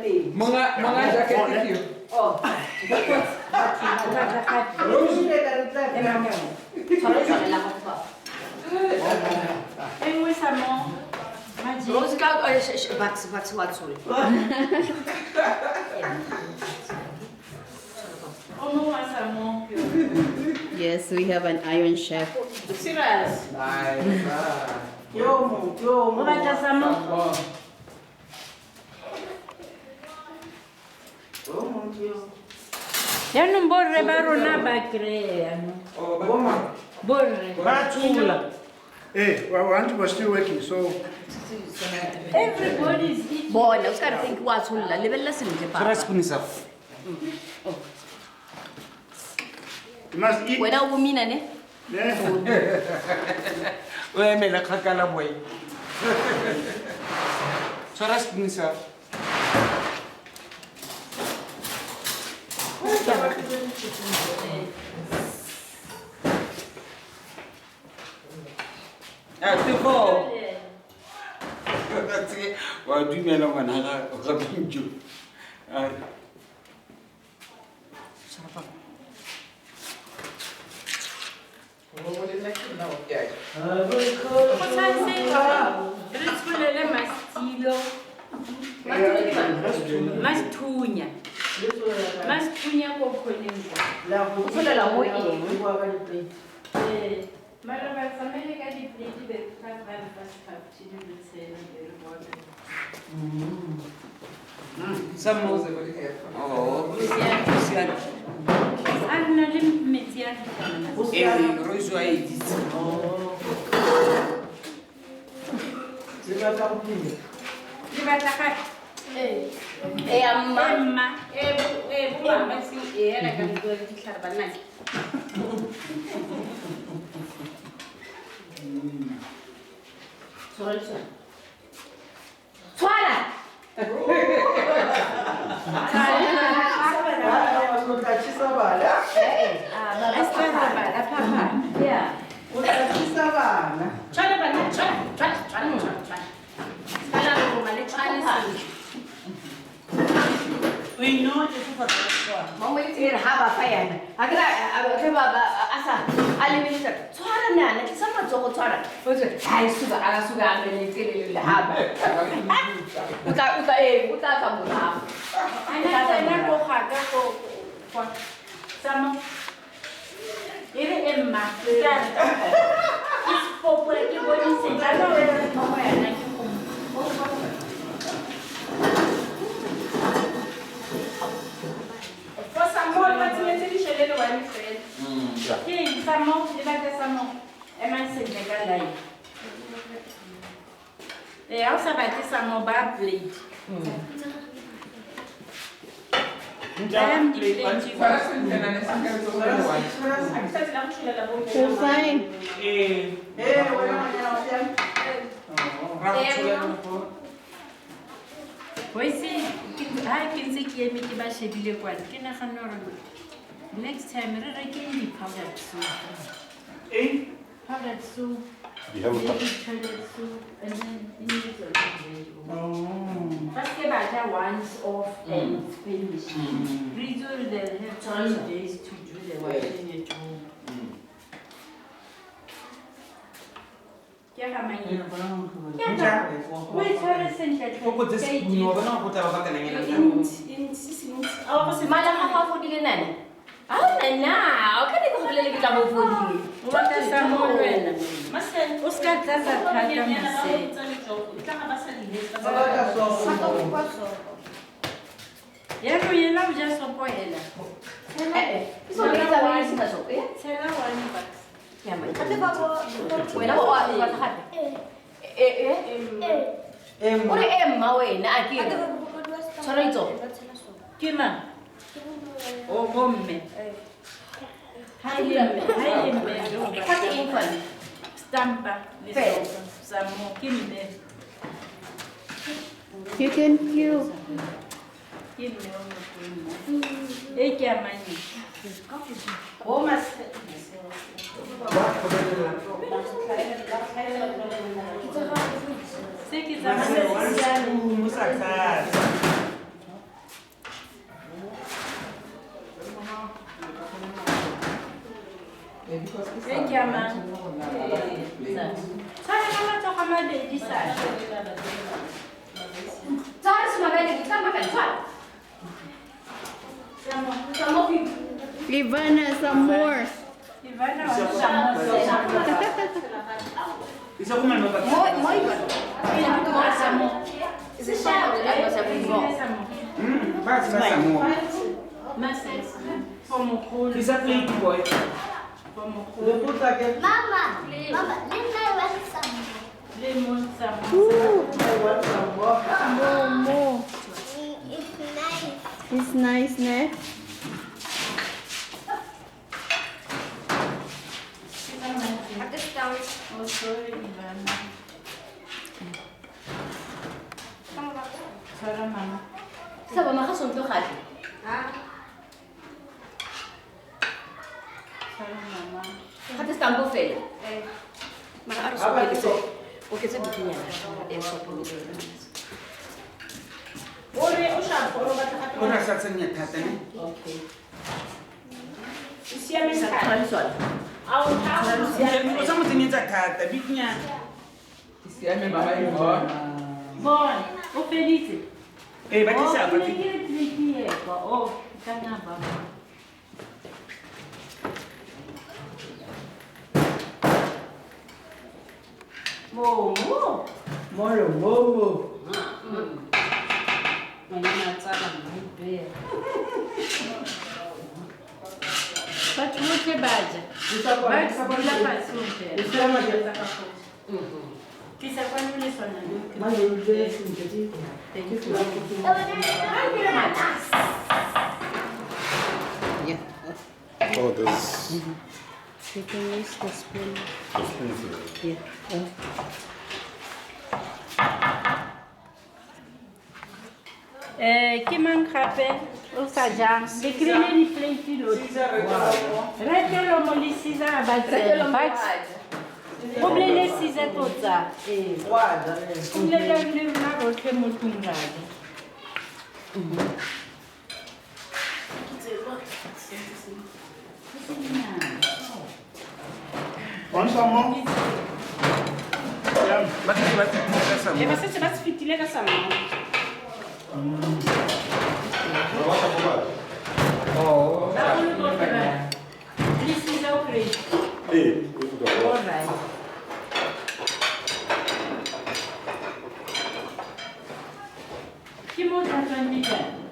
Mga jacket you. Oh. Rose Cloud or what's sorry. Yes, we have an Iron Chef. Serious. Nice. Yo. Ya non borre barona bakre. Borre. Batula. Hey, well, we're still working, so. Everybody is eating. Boy, let's think what's whole level lesson. You must eat. When a woman, eh? Yeah. Well, me la kakala boy. Soras pinisa. Tiko. Wa dumela ngwana ga binjo. Mastunya ko khoneng. Usolela mo eng? Mara ba family ka di plate be ka ba pas cappuccino le tsena le bona. Some moves over here. Oh, Anna le metsi a kana. Roiso a edit. Di ba ta ka? Amma. Mama si era ka ndo di tlhaba nna. Swala. We know this is for Mama itu haba fayana. Agra asa aliminita. Swala nana kisama zoko swala. Oje hai suga amele haba. Uta kabula. Ana sana ko khaga ko sama ire emma ya is popula ki boni se kana mama ya na ki for some more but me tell you shele one friend ki samo ila ka samo emma se de galai au sa ba ki samo ba plate So fine. Next time, we're going powdered soup. Powdered soup, toilet soup, and then First, get once off and it's finished. Usually, they'll have 2 days to do the washing at home. Ore emma wena akira. Tshwara itso. Ke mang? O bomme. Haile Kati infant. stampa le Fair. sa mo ke mme. You can you. Ke mme o mo e ke amanye. O mas. Se ke tsamaya ya mang. Tshwara ka matsogo a mabedi sale. Tsara semabele ke tsama ka tsara. Samo ke Ivana, some more. Ivana wa Samo. Isa ko man mabaka. mo iba. Samo. Isa siya ako sa bungo. Basi basa mo. Pomokolo. Isa plate boy. Pomokolo. Mama, let's have some. Lemon Samo. More. It's nice. It's nice, ne? Oh, sorry, Ivana. Tshwara mama. Sa ba makasonto gape? Tshwara mama. Gate stampo fela. Mara a re sopele se. O ke se bikinyana. E sopele. Ore o sha go ba tla O ra sa tsenya thata ne. Okay. siame Sa ka. transol. A o tha O sa mo tsenyetsa thata bikinya. Siame baba e bon. Bon, o feditse. Eh ba tsa ba ke tricky e kwa. O kana baba. Momo. Molo momo. Manyana tsala mbe. But wote baja. But bila pasi unte. Kisa kwa nini sona? Thank you for Oh, there's You can use the spoon. a spoon for it. Yeah. Ke mang gape o sa jang le krile di plate lo retelo mo le sisa ba tsela o blele sisa tota o blele le rona rotlhe mo tlung rale Want some more? Yeah. Ba ke ba tsenya sa mo. ba setse ba se fitile ka sama Oh. ba go le go fela le sisa o kry Hey, look at that. all right ke mo tla tswang di jang